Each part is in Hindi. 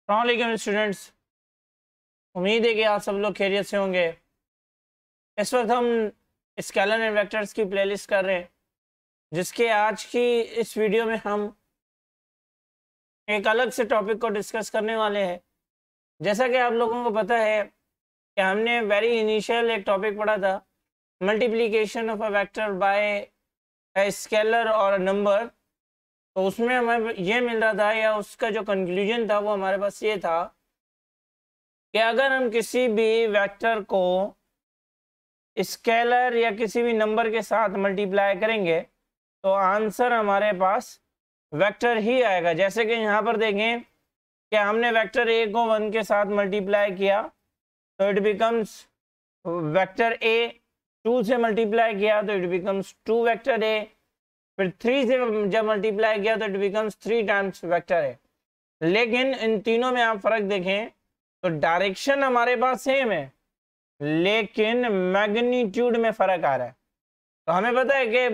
अस्सलाम स्टूडेंट्स, उम्मीद है कि आप सब लोग खैरियत से होंगे। इस वक्त हम स्केलर एंड वेक्टर्स की प्लेलिस्ट कर रहे हैं, जिसके आज की इस वीडियो में हम एक अलग से टॉपिक को डिस्कस करने वाले हैं। जैसा कि आप लोगों को पता है कि हमने वेरी इनिशियल एक टॉपिक पढ़ा था, multiplication of a vector by a scalar और अ नंबर। तो उसमें हमें ये मिल रहा था, या उसका जो कंक्लूजन था वो हमारे पास ये था कि अगर हम किसी भी वेक्टर को स्केलर या किसी भी नंबर के साथ मल्टीप्लाई करेंगे तो आंसर हमारे पास वेक्टर ही आएगा। जैसे कि यहाँ पर देखें कि हमने वेक्टर ए को 1 के साथ मल्टीप्लाई किया तो इट बिकम्स वेक्टर ए, 2 से मल्टीप्लाई किया तो इट बिकम्स 2 वेक्टर ए, फिर 3 से जब मल्टीप्लाई किया तो it becomes 3 times vector A. लेकिन इन तीनों में आप फर्क देखें तो डायरेक्शन हमारे पास सेम है, लेकिन मैग्नीट्यूड में फर्क आ रहा है। तो हमें पता है कि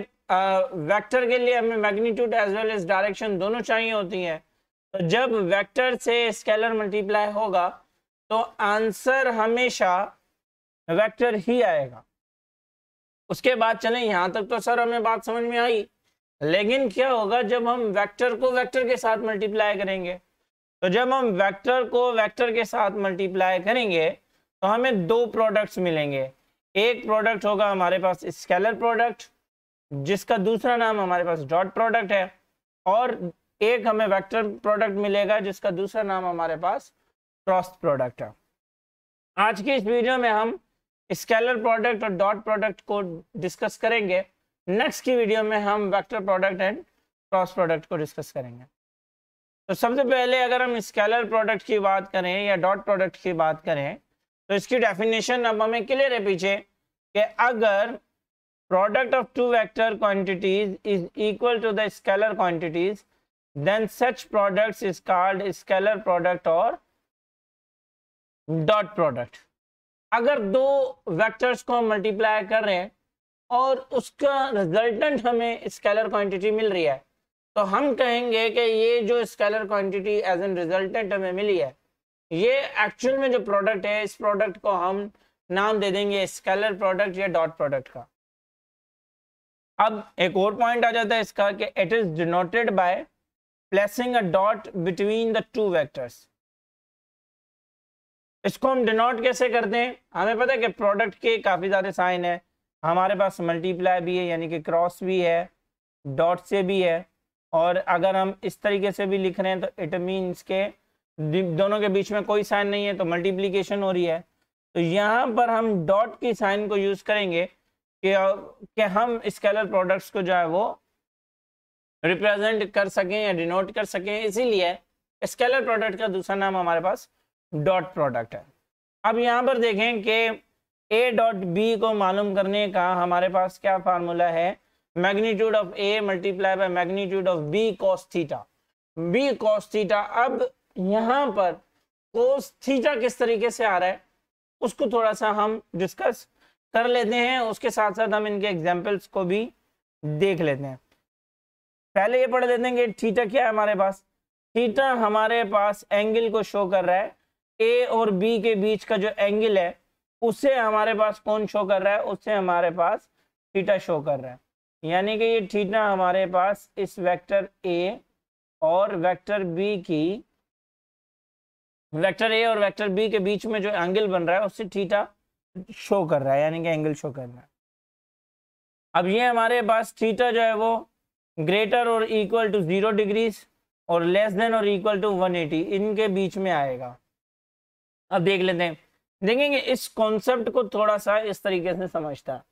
वेक्टर के लिए हमें magnitude as well as direction दोनों चाहिए होती हैं। तो जब वेक्टर से स्केलर मल्टीप्लाई होगा तो आंसर हमेशा वेक्टर ही आएगा। उसके बाद चलें, यहां तक तो सर हमें बात समझ में आई, लेकिन क्या होगा जब हम वेक्टर को वेक्टर के साथ मल्टीप्लाई करेंगे। तो जब हम वेक्टर को वेक्टर के साथ मल्टीप्लाई करेंगे तो हमें दो प्रोडक्ट्स मिलेंगे। एक प्रोडक्ट होगा हमारे पास स्केलर प्रोडक्ट, जिसका दूसरा नाम हमारे पास डॉट प्रोडक्ट है, और एक हमें वेक्टर प्रोडक्ट मिलेगा जिसका दूसरा नाम हमारे पास क्रॉस प्रोडक्ट है। आज की इस वीडियो में हम स्केलर प्रोडक्ट और डॉट प्रोडक्ट को डिस्कस करेंगे। नेक्स्ट की वीडियो में हम vector product and cross product को डिस्कस करेंगे। तो सबसे पहले अगर हम स्केलर प्रोडक्ट की बात करें या डॉट प्रोडक्ट की बात करें तो इसकी डेफिनेशन अब हमें क्लियर है पीछे, कि अगर product of two vector quantities is equal to the scalar quantities then such products is called scalar product और डॉट प्रोडक्ट। अगर दो वेक्टर्स को हम मल्टीप्लाई कर रहे हैं और उसका रिजल्टेंट हमें स्केलर क्वांटिटी मिल रही है तो हम कहेंगे कि ये जो scalar quantity as an resultant हमें मिली है, ये एक्चुअल में जो प्रोडक्ट है, इस प्रोडक्ट को हम नाम दे देंगे स्केलर प्रोडक्ट या डॉट प्रोडक्ट का। अब एक और पॉइंट आ जाता है इसका कि it is denoted by placing a dot between the two vectors. इसको हम डिनोट कैसे करते हैं? हमें पता है कि प्रोडक्ट के काफी सारे साइन है, हमारे पास मल्टीप्लाई भी है यानी कि क्रॉस भी है, डॉट से भी है, और अगर हम इस तरीके से भी लिख रहे हैं तो इट मीन्स के दोनों के बीच में कोई साइन नहीं है तो मल्टीप्लिकेशन हो रही है। तो यहाँ पर हम डॉट की साइन को यूज करेंगे कि हम स्केलर प्रोडक्ट्स को जो है वो रिप्रेजेंट कर सकें या डिनोट कर सकें, इसीलिए स्केलर प्रोडक्ट का दूसरा नाम हमारे पास डॉट प्रोडक्ट है। अब यहाँ पर देखें कि ए डॉट बी को मालूम करने का हमारे पास क्या फार्मूला है, magnitude of A multiply by magnitude of B cos theta, B cos theta. अब यहाँ पर कॉस थीटा किस तरीके से आ रहा है उसको थोड़ा सा हम डिस्कस कर लेते हैं, उसके साथ साथ हम इनके एग्जाम्पल्स को भी देख लेते हैं। पहले ये पढ़ लेते हैं कि थीटा क्या है हमारे पास। थीटा हमारे पास एंगल को शो कर रहा है, ए और बी के बीच का जो एंगल है उससे हमारे पास कौन शो कर रहा है, उससे हमारे पास थीटा शो कर रहा है। यानी कि ये थीटा हमारे पास इस वेक्टर ए और वेक्टर बी की, वेक्टर ए और वेक्टर बी के बीच में जो एंगल बन रहा है उससे थीटा शो कर रहा है, यानी कि एंगल शो कर रहा है। अब ये हमारे पास थीटा जो है वो ग्रेटर और इक्वल टू 0 डिग्रीज और लेस देन और इक्वल टू 180 इनके बीच में आएगा। अब देख लेते हैं, देखेंगे इस कॉन्सेप्ट को थोड़ा सा इस तरीके से समझता है।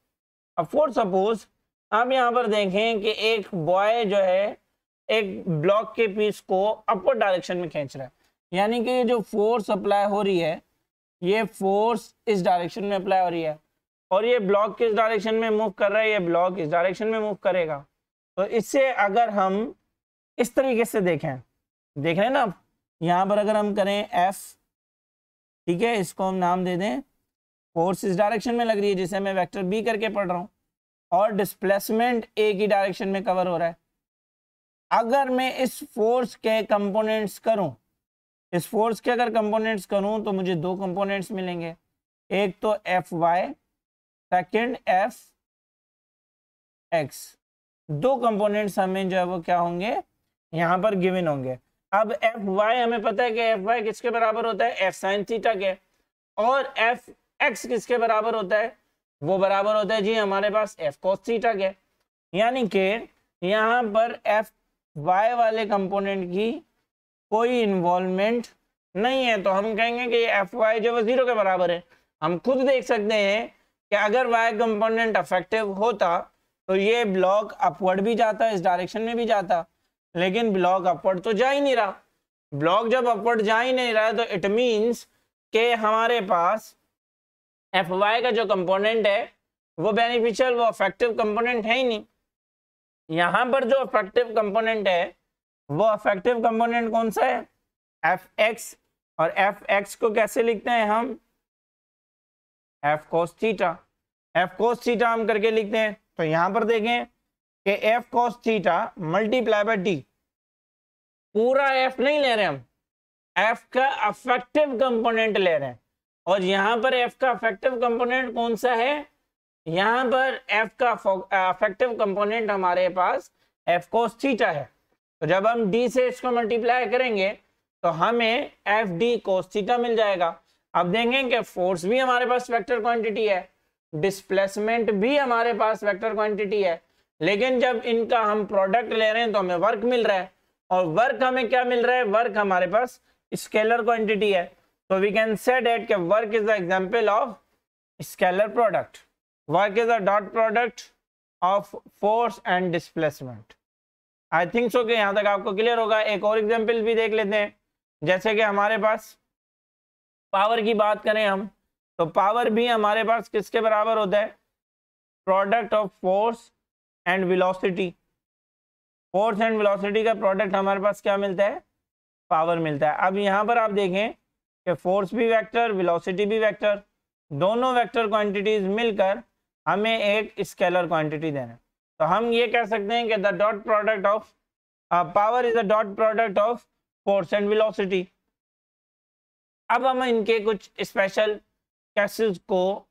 अब फॉर सपोज आप यहाँ पर देखें कि एक बॉय जो है एक ब्लॉक के पीस को अपवर्ड डायरेक्शन में खींच रहा है, यानी कि ये जो फोर्स अप्लाई हो रही है ये फोर्स इस डायरेक्शन में अप्लाई हो रही है, और ये ब्लॉक किस डायरेक्शन में मूव कर रहा है, ये ब्लॉक इस डायरेक्शन में मूव करेगा। तो इससे अगर हम इस तरीके से देखें, देख रहे हैं ना, यहाँ पर अगर हम करें एफ, ठीक है, इसको हम नाम दे दें, फोर्स इस डायरेक्शन में लग रही है जिसे मैं वेक्टर बी करके पढ़ रहा हूँ, और डिस्प्लेसमेंट ए की डायरेक्शन में कवर हो रहा है। अगर मैं इस फोर्स के कंपोनेंट्स करूं इस फोर्स के अगर कंपोनेंट्स करूं तो मुझे दो कंपोनेंट्स मिलेंगे, एक तो F Y, second F X. दो कंपोनेंट्स हमें जो है वो क्या होंगे, यहाँ पर गिवन होंगे। अब एफ वाई हमें पता है कि एफ वाई किसके बराबर होता है, एफ साइन थीटा के, और एफ एक्स किसके बराबर होता है, वो बराबर होता है जी हमारे पास एफ कोस थीटा के। यानी कि यहाँ पर एफ वाई वाले कंपोनेंट की कोई इन्वॉल्वमेंट नहीं है, तो हम कहेंगे कि एफ वाई जो है 0 के बराबर है। हम खुद देख सकते हैं कि अगर वाई कंपोनेंट अफेक्टिव होता तो ये ब्लॉक अपवर्ड भी जाता, इस डायरेक्शन में भी जाता, लेकिन ब्लॉक अपवर्ड तो जा ही नहीं रहा। ब्लॉक जब अपवर्ड जा ही नहीं रहा तो इट मीन्स कि हमारे पास एफ वाई का जो कंपोनेंट है वो बेनिफिशियल, वो अफेक्टिव कंपोनेंट है ही नहीं। यहाँ पर जो अफेक्टिव कंपोनेंट है वो अफेक्टिव कंपोनेंट कौन सा है, एफ एक्स, और एफ एक्स को कैसे लिखते हैं हम, F cos theta. F cos theta हम करके लिखते हैं, तो यहां पर देखें कि F cos theta multiply by D, पूरा एफ नहीं ले रहे हम, एफ का अफेक्टिव कंपोनेंट ले रहे हैं। और यहां पर एफ का अफेक्टिव कंपोनेंट कौन सा है, यहां पर एफ का अफेक्टिव कंपोनेंट हमारे पास एफ कोस थीटा है। तो जब हम डी से इसको मल्टीप्लाई करेंगे तो हमें एफ डी कोस थीटा मिल जाएगा। अब देखें कि फोर्स भी हमारे पास वेक्टर क्वांटिटी है, डिस्प्लेसमेंट भी हमारे पास वेक्टर क्वांटिटी है, लेकिन जब इनका हम प्रोडक्ट ले रहे हैं तो हमें वर्क मिल रहा है, और वर्क हमें क्या मिल रहा है, वर्क हमारे पास स्केलर क्वांटिटी है। तो वी कैन से दैट कि work is the example of scalar product. Work is the dot product of force and displacement. I think so कि यहाँ तक आपको क्लियर होगा। एक और एग्जाम्पल भी देख लेते हैं, जैसे कि हमारे पास पावर की बात करें हम, तो पावर भी हमारे पास किसके बराबर होता है, product of force and velocity. Force and velocity का प्रोडक्ट हमारे पास क्या मिलता है, पावर मिलता है। अब यहाँ पर आप देखें कि फोर्स भी वेक्टर, वेलोसिटी भी वेक्टर, दोनों वेक्टर क्वांटिटीज मिलकर हमें एक स्केलर क्वांटिटी देना। तो हम ये कह सकते हैं कि the dot product of power is the dot product of force and velocity. अब हम इनके कुछ स्पेशल केसेस को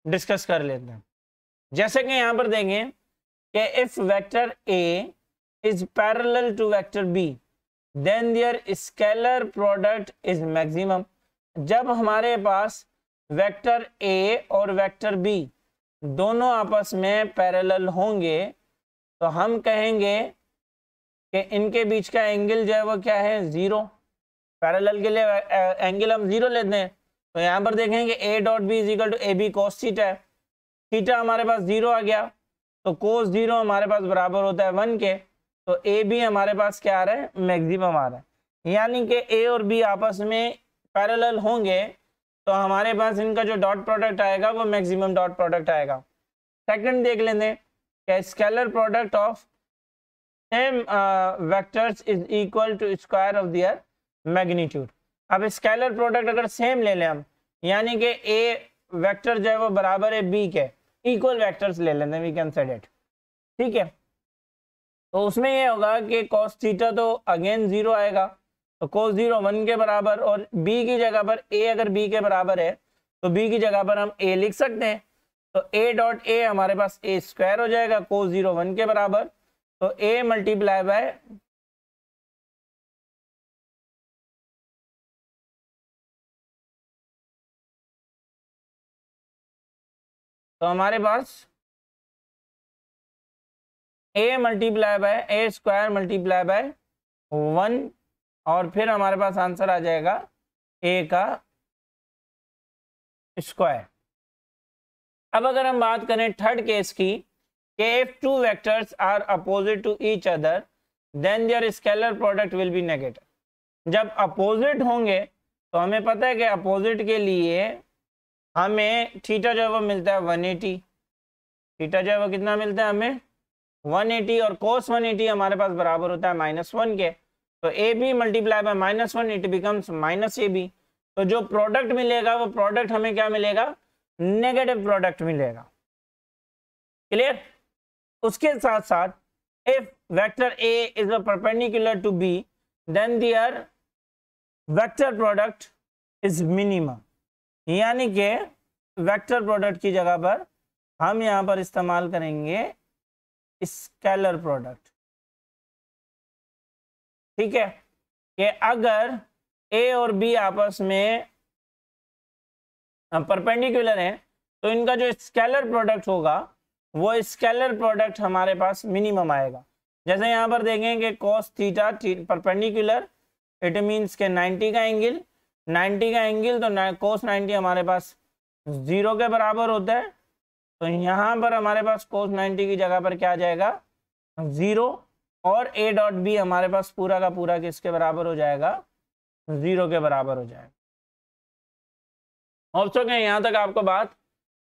डिस्कस कर लेते हैं। जैसे कि यहाँ पर देखें कि if vector A is parallel to vector B then their scalar product is maximum. जब हमारे पास वेक्टर ए और वेक्टर बी दोनों आपस में पैरेलल होंगे तो हम कहेंगे कि इनके बीच का एंगल जो है वो क्या है, 0। पैरेलल के लिए एंगल हम 0 लेते हैं। तो यहाँ पर देखेंगे a dot B is equal to A B cos theta है। थीटा हमारे पास 0 आ गया, तो कोस 0 हमारे पास बराबर होता है 1 के। तो ए बी हमारे पास क्या आ रहा है, मैक्सिमम आ रहा है। यानी कि ए और बी आपस में पैरेलल होंगे तो हमारे पास इनका जो डॉट प्रोडक्ट आएगा वो मैक्सिमम डॉट प्रोडक्ट आएगा। सेकंड देख लेते हैं कि scalar product of same vectors is equal to square of their magnitude. अब स्केलर प्रोडक्ट अगर सेम ले लें हम, यानी कि ए वेक्टर जो है वो बराबर है बी के, इक्वल वेक्टर्स ले लेते हैं, वी कैन से दैट, ठीक है। तो उसमें ये होगा कि cos थीटा तो अगेन 0 आएगा, तो cos 0 1 के बराबर, और b की जगह पर a अगर b के बराबर है तो b की जगह पर हम a लिख सकते हैं। तो a डॉट a हमारे पास a स्क्वायर हो जाएगा, cos 0 1 के बराबर, तो a मल्टीप्लाई बाय तो हमारे पास a multiply by a square multiply by 1, और फिर हमारे पास आंसर आ जाएगा a का स्क्वायर। अब अगर हम बात करें थर्ड केस की, कि if two vectors are opposite to each other then their scalar product will be negative। जब अपोजिट होंगे तो हमें पता है कि अपोजिट के लिए हमें थीटा जो है वो मिलता है 180, थीटा जो है वो कितना मिलता है हमें 180, और cos 180 हमारे पास बराबर होता है -1 के। तो A B multiply by -1 it becomes -ab। तो जो प्रोडक्ट मिलेगा वो प्रोडक्ट हमें क्या मिलेगा, नेगेटिव प्रोडक्ट मिलेगा। क्लियर। उसके साथ साथ if vector A is perpendicular to B then their vector product is minimum, यानी कि वेक्टर प्रोडक्ट की जगह पर हम यहां पर इस्तेमाल करेंगे स्केलर प्रोडक्ट। ठीक है, कि अगर ए और बी आपस में परपेंडिकुलर हैं तो इनका जो स्केलर प्रोडक्ट होगा वो स्केलर प्रोडक्ट हमारे पास मिनिमम आएगा। जैसे यहाँ पर देखेंगे cos theta perpendicular, it means के 90 का एंगल, 90 का एंगल तो cos 90 हमारे पास 0 के बराबर होता है। तो यहाँ पर हमारे पास cos 90 की जगह पर क्या आ जाएगा 0, और a डॉट बी हमारे पास पूरा का पूरा किसके बराबर हो जाएगा 0 के बराबर हो जाएगा। होप के यहाँ तक आपको बात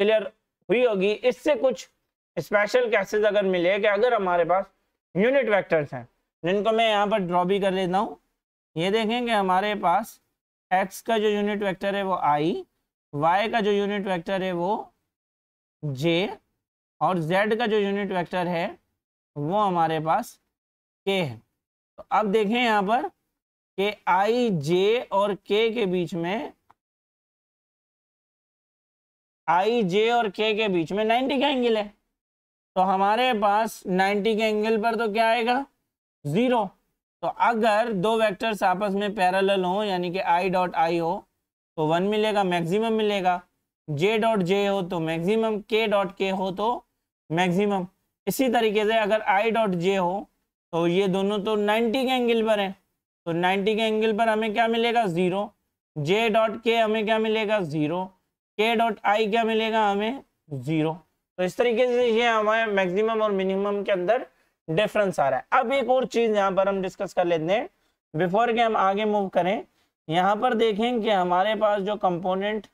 क्लियर हुई होगी। इससे कुछ स्पेशल केसेस अगर मिले कि अगर हमारे पास यूनिट वेक्टर्स हैं, जिनको मैं यहाँ पर ड्रॉ भी कर लेता हूँ। ये देखें कि हमारे पास x का जो यूनिट वेक्टर है वो i, y का जो यूनिट वेक्टर है वो j, और z का जो यूनिट वेक्टर है वो हमारे पास k है। तो अब देखें यहाँ पर कि i, j और k के बीच में i, j और k के बीच में 90 का एंगल है। तो हमारे पास 90 के एंगल पर तो क्या आएगा 0। तो अगर दो वेक्टर्स आपस में पैरेलल हो, यानी कि i डॉट i हो तो 1 मिलेगा, मैक्सिमम मिलेगा। j डॉट j हो तो मैक्सिमम, k डॉट k हो तो मैक्सिमम। इसी तरीके से अगर i डॉट j हो तो ये दोनों तो 90 के एंगल पर हैं, तो 90 के एंगल पर हमें क्या मिलेगा 0। j डॉट k हमें क्या मिलेगा 0, k डॉट i क्या मिलेगा हमें 0। तो इस तरीके से ये हमारे मैक्सिमम और मिनिमम के अंदर डिफरेंस आ रहा है। अब एक और चीज यहाँ पर हम डिस्कस कर लेते हैं बिफोर के हम आगे मूव करें। यहाँ पर देखें कि हमारे पास जो कंपोनेंट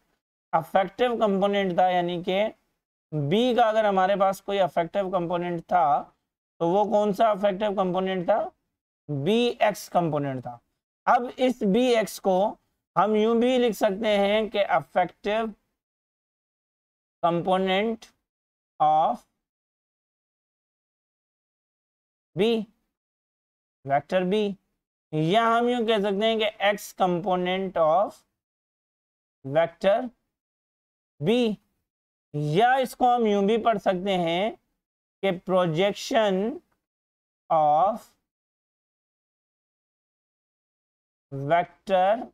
अफेक्टिव कंपोनेंट था, यानी कि बी का अगर हमारे पास कोई अफेक्टिव कंपोनेंट था तो वो कौन सा अफेक्टिव कंपोनेंट था, बी एक्स कंपोनेंट था। अब इस बी एक्स को हम यूं भी लिख सकते हैं कि effective component of B, vector B, या हम यूं कह सकते हैं कि X component of vector B, या इसको हम यूं भी पढ़ सकते हैं कि projection of vector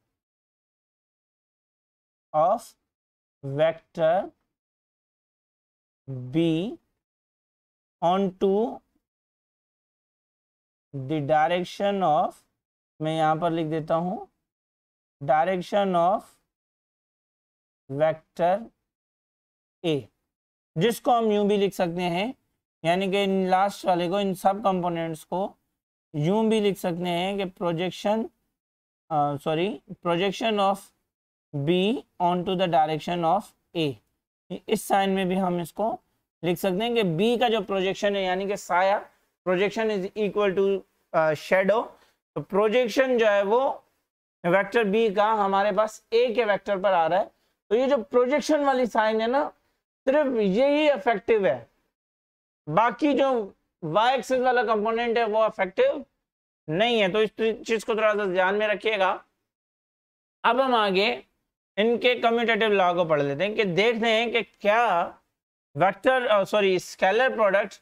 B onto the direction of, मैं यहां पर लिख देता हूं डायरेक्शन ऑफ वेक्टर ए, जिसको हम यूं भी लिख सकते हैं, यानी कि इन लास्ट वाले को, इन सब कंपोनेंट्स को यूं भी लिख सकते हैं कि projection of B onto the direction of A. इस साइन में भी हम इसको लिख सकते हैं कि बी का जो प्रोजेक्शन है, यानी कि साया, projection is equal to shadow. तो प्रोजेक्शन जो है वो वेक्टर बी का हमारे पास ए के वेक्टर पर आ रहा है। तो ये जो प्रोजेक्शन वाली साइन है ना, सिर्फ यही अफेक्टिव है, बाकी जो वाई एक्सिस वाला कंपोनेंट है वो अफेक्टिव नहीं है। तो इस चीज को थोड़ा सा ध्यान में रखिएगा। अब हम आगे इनके कम्यूटेटिव लॉ को पढ़ लेते हैं कि देखते हैं कि क्या vector scalar product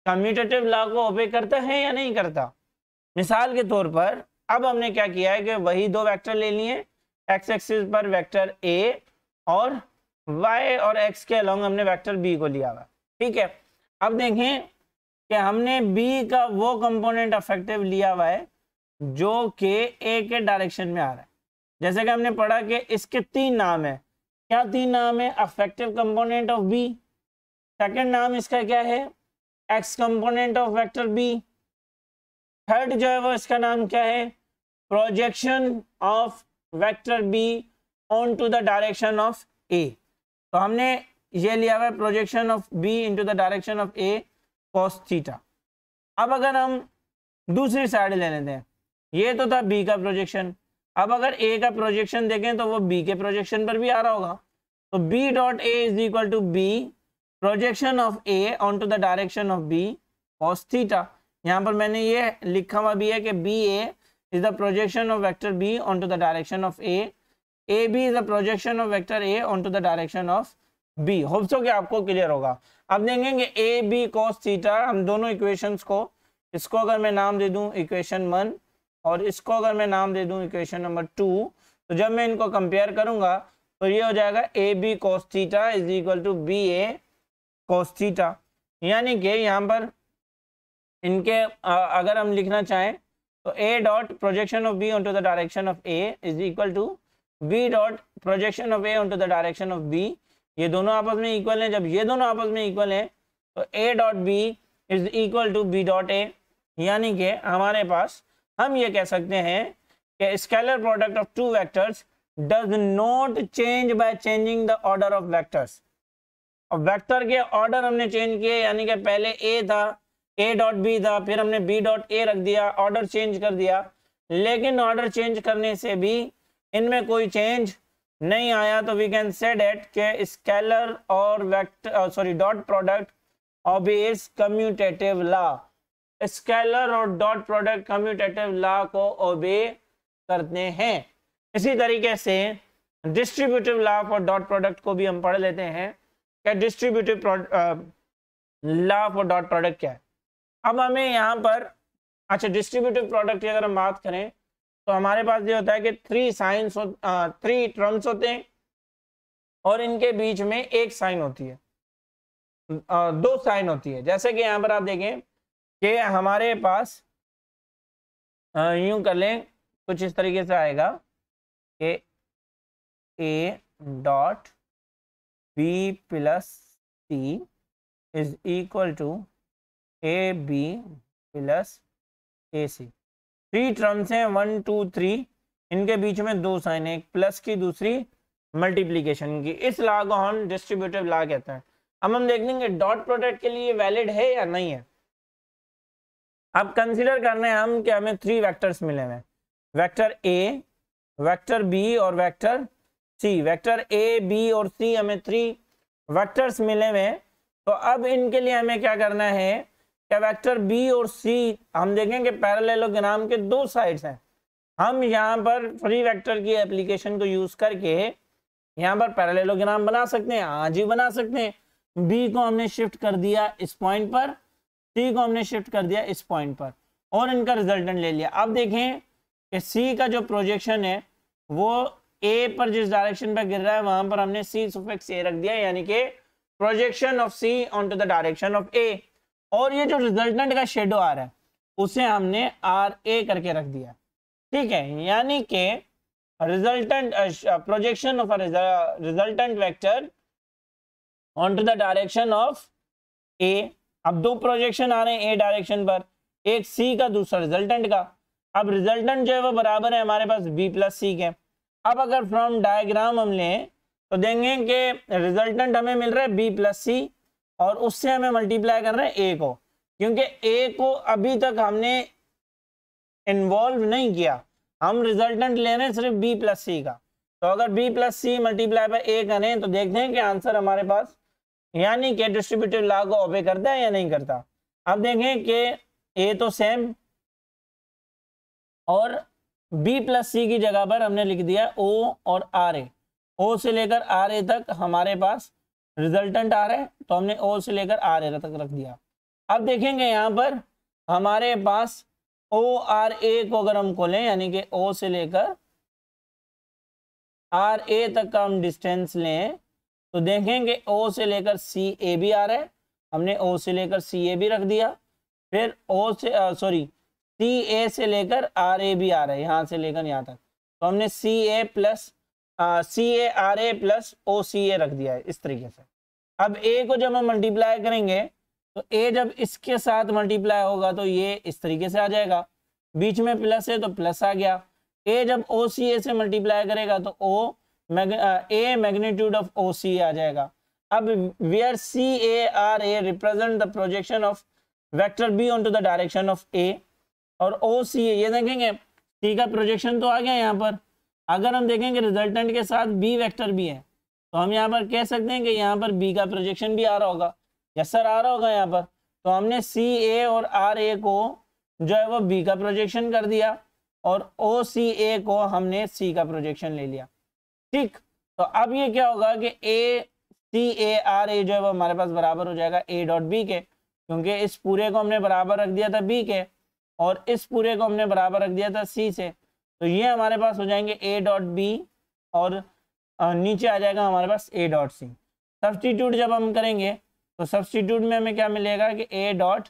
commutative law को ओबे करता है या नहीं करता। मिसाल के तौर पर अब हमने क्या किया है कि वही दो वेक्टर ले लिए, एक्स एक्सिस पर वेक्टर ए और y और x के अलोंग हमने वेक्टर b को लिया हुआ। ठीक है, अब देखें कि हमने b का वो कंपोनेंट अफेक्टिव लिया हुआ है जो कि a के डायरेक्शन में आ रहा है। जैसे कि हमने पढ़ा कि इसके 3 नाम है। क्या 3 नाम है? Effective component of b, second नाम इसका क्या है, x component of vector b, third जो है वो इसका नाम क्या है, projection of vector b onto the direction of a। तो हमने ये लिया हुआ है projection of b into the direction of a cos theta. अब अगर हम दूसरी साइड ले लेते हैं, ये तो था b का प्रोजेक्शन, अब अगर a का प्रोजेक्शन देखें तो वो b के प्रोजेक्शन पर भी आ रहा होगा। तो b dot a is equal to b projection of a onto the direction of b cos theta. यहाँ पर मैंने ये लिखा हुआ भी है कि B A is the projection of vector B onto the direction of A. AB is the projection of vector A onto the direction of B. Hope so कि आपको क्लियर होगा। अब देखेंगे ए बी cos थीटा, हम दोनों इक्वेशंस को, इसको अगर मैं नाम दे दूं इक्वेशन 1 और इसको अगर मैं नाम दे दूं इक्वेशन नंबर 2, तो जब मैं इनको कंपेयर करूंगा तो ये हो जाएगा A B cos theta is equal to B A cos theta. यानी कि यहाँ पर इनके अगर हम लिखना चाहें तो a dot projection of b onto the direction of A is equal to b dot projection of A onto the direction of B। ये दोनों आपस में इक्वल हैं। जब ये दोनों आपस में इक्वल हैं तो a dot b is equal to b dot a। यानी कि हमारे पास हम ये कह सकते हैं कि scalar product of two vectors does not change by changing the order of vectors. और वेक्टर के ऑर्डर हमने चेंज किए, यानी कि पहले a था, a डॉट b था, फिर हमने b डॉट a रख दिया, ऑर्डर चेंज कर दिया, लेकिन ऑर्डर चेंज करने से भी इनमें कोई चेंज नहीं आया। तो वी कैन से दैट के स्केलर और vector dot product obeys commutative law. Scalar और डॉट प्रोडक्ट कम्यूटेटिव लॉ को ओबे करते हैं। इसी तरीके से distributive law for dot product को भी हम पढ़ लेते हैं कि distributive law for dot product क्या है। अब हमें यहाँ पर अच्छा डिस्ट्रीब्यूटिव प्रोडक्ट की अगर हम बात करें तो हमारे पास ये होता है कि थ्री टर्म्स होते हैं और इनके बीच में एक साइन होती है, दो साइन होती है। जैसे कि यहाँ पर आप देखें कि हमारे पास यूं कर लें, कुछ इस तरीके से आएगा कि a dot b plus c is equal to A B plus A C. Three terms हैं 1 2 3, इनके बीच में दो साइन है, एक प्लस की दूसरी मल्टीप्लीकेशन की। इस लॉ को हम डिस्ट्रीब्यूटिव लॉ कहते हैं। अब हम देख लेंगे डॉट प्रोडक्ट के लिए वैलिड है या नहीं है। अब कंसीडर करने हम कि हमें थ्री वेक्टर्स मिले हैं, वेक्टर ए, वेक्टर बी और vector C. Vector A B और सी हमें थ्री वेक्टर्स मिले हुए। तो अब इनके लिए हमें क्या करना है कि वेक्टर बी और सी हम देखेंगे पैरेललोग्राम के दो साइड्स हैं। हम यहाँ पर फ्री वेक्टर की एप्लीकेशन को यूज करके यहाँ पर पैरेललोग्राम बना सकते हैं, आज ही बना सकते हैं। बी को हमने शिफ्ट कर दिया इस पॉइंट पर, सी को हमने शिफ्ट कर दिया इस पॉइंट पर और इनका रिजल्टेंट ले लिया। अब देखें कि सी का जो प्रोजेक्शन है वो ए पर जिस डायरेक्शन पर गिर रहा है वहां पर हमने सी सुफिक्स ए रख दिया, यानी कि projection of C onto the direction of A. और ये जो रिजल्टेंट का शेडो आ रहा है उसे हमने आर ए करके रख दिया, ठीक है। यानी कि resultant projection of resultant vector onto the direction of A. अब दो प्रोजेक्शन आ रहे हैं ए डायरेक्शन पर, एक सी का दूसरा रिजल्टेंट का। अब रिजल्टेंट जो है वो बराबर है हमारे पास बी प्लस सी के। अब अगर फ्रॉम डायग्राम हम लें तो देखेंगे कि रिजल्टेंट हमें मिल रहा है बी प्लस सी और उससे हमें मल्टीप्लाई कर रहे हैं ए को, क्योंकि ए को अभी तक हमने इन्वॉल्व नहीं किया, हम रिजल्टेंट ले रहे हैं सिर्फ बी प्लस सी का। तो अगर B plus C multiply by A करें तो देखते हैं कि आंसर हमारे पास यानी कि डिस्ट्रीब्यूटिव लॉ को ओबे करता है या नहीं करता। अब देखें कि ए तो सेम और बी प्लस सी की जगह पर हमने लिख दिया ओ और आर ए। ओ से लेकर आर ए तक हमारे पास रिजल्टेंट आ रहा है तो हमने ओ से लेकर आर ए तक रख दिया। अब देखेंगे यहाँ पर हमारे पास ओ आर ए को अगर हम खोलें, यानी कि ओ से लेकर आर ए तक का हम डिस्टेंस लें तो देखेंगे ओ से लेकर सी ए भी आ रहा है, हमने ओ से लेकर सी ए भी रख दिया। फिर ओ से सी ए से लेकर आर ए भी आ रहा है, यहाँ से लेकर यहाँ तक, तो हमने C A plus C A R A plus O C A रख दिया है इस तरीके से। अब ए को जब हम मल्टीप्लाई करेंगे तो ए जब इसके साथ मल्टीप्लाई होगा तो ये इस तरीके से आ जाएगा, बीच में प्लस है तो प्लस आ गया। ए जब ओ सी ए से मल्टीप्लाई करेगा तो ए मैग्नीट्यूड ऑफ ओ सी ए आ जाएगा। अब where C A R A represent the projection of vector B onto the direction of A और ओ सी ए, ये देखेंगे सी का प्रोजेक्शन तो आ गया यहाँ पर। अगर हम देखेंगे रिजल्टेंट के साथ बी वेक्टर भी है तो हम यहाँ पर कह सकते हैं कि यहाँ पर बी का प्रोजेक्शन भी आ रहा होगा। यस सर, आ रहा होगा यहाँ पर। तो हमने सी ए और आर ए को जो है वो बी का प्रोजेक्शन कर दिया और ओ सी ए को हमने सी का प्रोजेक्शन ले लिया। ठीक, तो अब ये क्या होगा कि ए सी ए आर ए जो है वो हमारे पास बराबर हो जाएगा ए डॉट बी के, क्योंकि इस पूरे को हमने बराबर रख दिया था बी के और इस पूरे को हमने बराबर रख दिया था सी से। तो ये हमारे पास हो जाएंगे ए डॉट बी और नीचे आ जाएगा हमारे पास ए डॉट सी। सब्सटीट्यूट जब हम करेंगे तो सब्सटीट्यूट में हमें क्या मिलेगा कि A dot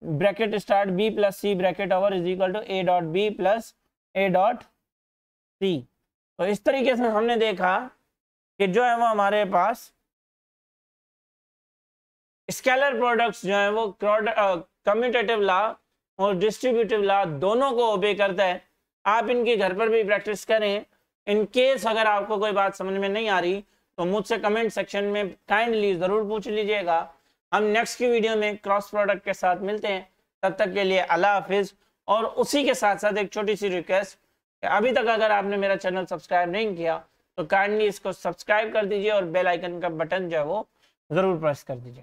bracket start B plus C bracket over is equal to A dot B plus A dot C. तो इस तरीके से हमने देखा कि जो है वो हमारे पास स्केलर प्रोडक्ट्स जो है वो कम्यूटेटिव लॉ और डिस्ट्रीब्यूटिव लॉ दोनों को ओबे करता है। आप इनकी घर पर भी प्रैक्टिस करें। इन केस अगर आपको कोई बात समझ में नहीं आ रही तो मुझसे कमेंट सेक्शन में काइंडली ज़रूर पूछ लीजिएगा। हम नेक्स्ट की वीडियो में क्रॉस प्रोडक्ट के साथ मिलते हैं। तब तक के लिए अल्लाह हाफिज़। और उसी के साथ साथ एक छोटी सी रिक्वेस्ट, अभी तक अगर आपने मेरा चैनल सब्सक्राइब नहीं किया तो काइंडली इसको सब्सक्राइब कर दीजिए और बेल आइकन का बटन जो है वो ज़रूर प्रेस कर दीजिए।